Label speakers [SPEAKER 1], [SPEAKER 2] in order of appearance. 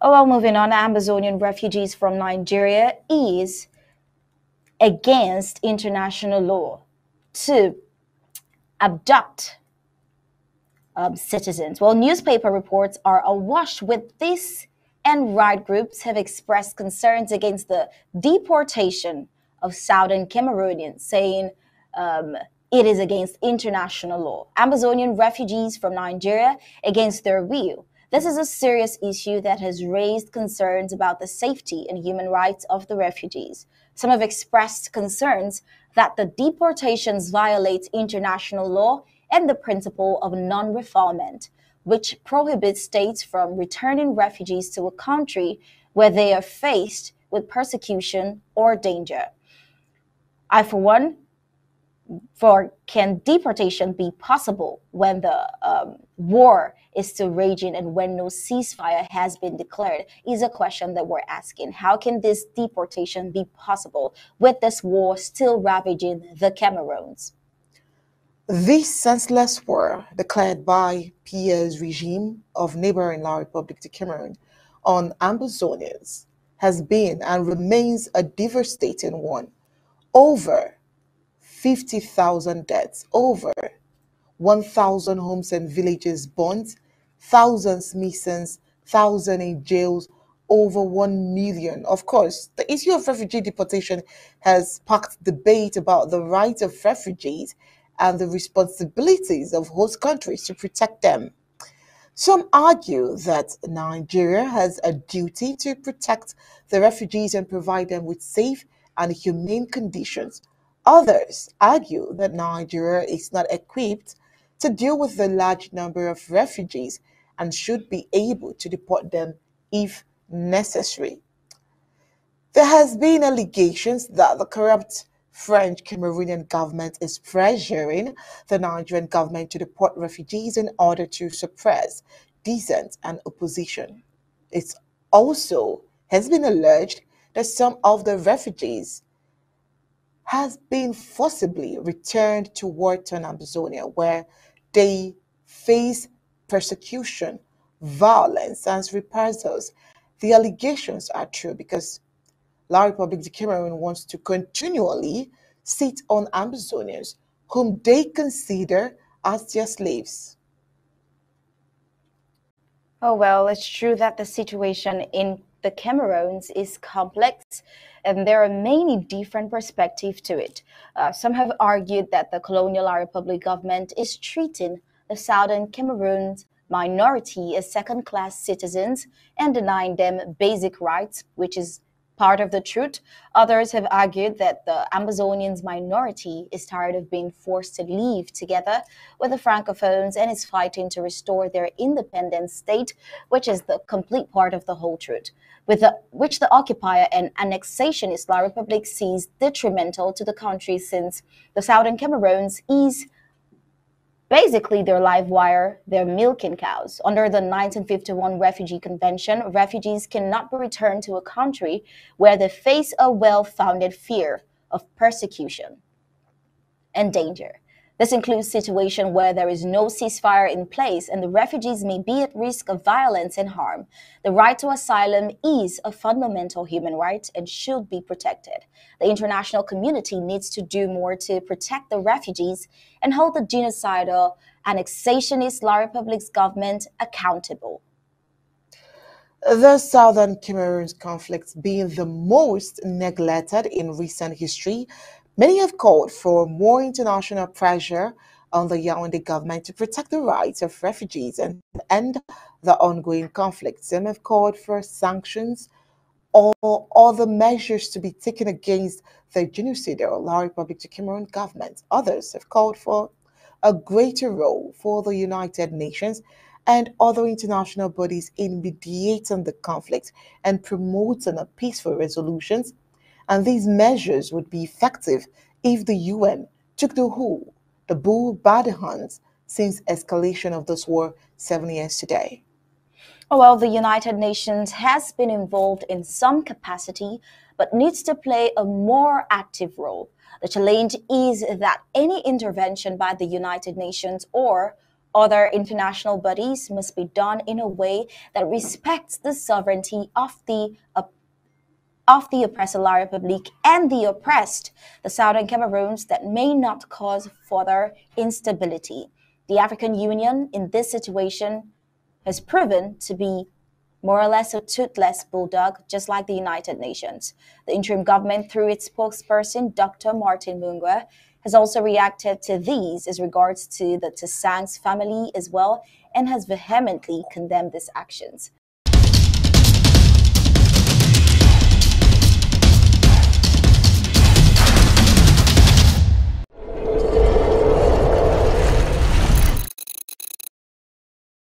[SPEAKER 1] Oh, well, moving on, Amazonian refugees from Nigeria is against international law to abduct citizens. Well, newspaper reports are awash with this, and right groups have expressed concerns against the deportation of Southern Cameroonians, saying um, it is against international law. Amazonian refugees from Nigeria against their will. This is a serious issue that has raised concerns about the safety and human rights of the refugees. Some have expressed concerns that the deportations violate international law and the principle of non-refoulement, which prohibits states from returning refugees to a country where they are faced with persecution or danger. I, for one, for can deportation be possible when the war is still raging and when no ceasefire has been declared is a question that we're asking. How can this deportation be possible with this war still ravaging the Cameroons?
[SPEAKER 2] This senseless war declared by Pierre's regime of neighboring La Republic de Cameroon on Ambazonians has been and remains a devastating one. Over 50,000 deaths, over 1,000 homes and villages burnt, thousands missing, thousands in jails, over 1 million. Of course, the issue of refugee deportation has sparked debate about the rights of refugees and the responsibilities of host countries to protect them. Some argue that Nigeria has a duty to protect the refugees and provide them with safe and humane conditions. Others argue that Nigeria is not equipped to deal with the large number of refugees and should be able to deport them if necessary. There has been allegations that the corrupt French Cameroonian government is pressuring the Nigerian government to deport refugees in order to suppress dissent and opposition. It also has been alleged that some of the refugees has been forcibly returned to war-torn Amazonia, where they face persecution, violence, and reprisals. The allegations are true because La Republic de Cameroon wants to continually sit on Amazonians whom they consider as their slaves.
[SPEAKER 1] Oh, well, it's true that the situation in the Cameroons is complex and there are many different perspectives to it. Some have argued that the colonial La Republic government is treating the Southern Cameroons minority as second-class citizens and denying them basic rights, which is part of the truth. Others have argued that the Amazonians minority is tired of being forced to live together with the Francophones and is fighting to restore their independent state, which is the complete part of the whole truth, which the occupier and annexationist La Republic sees detrimental to the country since the Southern Cameroons is basically their live wire, their milking cows. Under the 1951 Refugee Convention, refugees cannot be returned to a country where they face a well-founded fear of persecution and danger. This includes situations where there is no ceasefire in place and the refugees may be at risk of violence and harm. The right to asylum is a fundamental human right and should be protected. The international community needs to do more to protect the refugees and hold the genocidal annexationist La Republic's government accountable.
[SPEAKER 2] The Southern Cameroon's conflict being the most neglected in recent history, many have called for more international pressure on the Yaoundé government to protect the rights of refugees and end the ongoing conflict. Some have called for sanctions or other measures to be taken against the genocidal La Republic de Cameroon government. Others have called for a greater role for the United Nations and other international bodies in mediating the conflict and promoting a peaceful resolutions. And these measures would be effective if the UN took the bull by the horns since escalation of this war 7 years today.
[SPEAKER 1] Well, the United Nations has been involved in some capacity, but needs to play a more active role. The challenge is that any intervention by the United Nations or Other international bodies must be done in a way that respects the sovereignty of the oppressor La République and the oppressed, the Southern Cameroons, that may not cause further instability. The African Union, in this situation, has proven to be more or less a toothless bulldog, just like the United Nations. The interim government, through its spokesperson, Dr. Martin Mungwe, has also reacted to these as regards to the Tsang's family as well and has vehemently condemned these actions.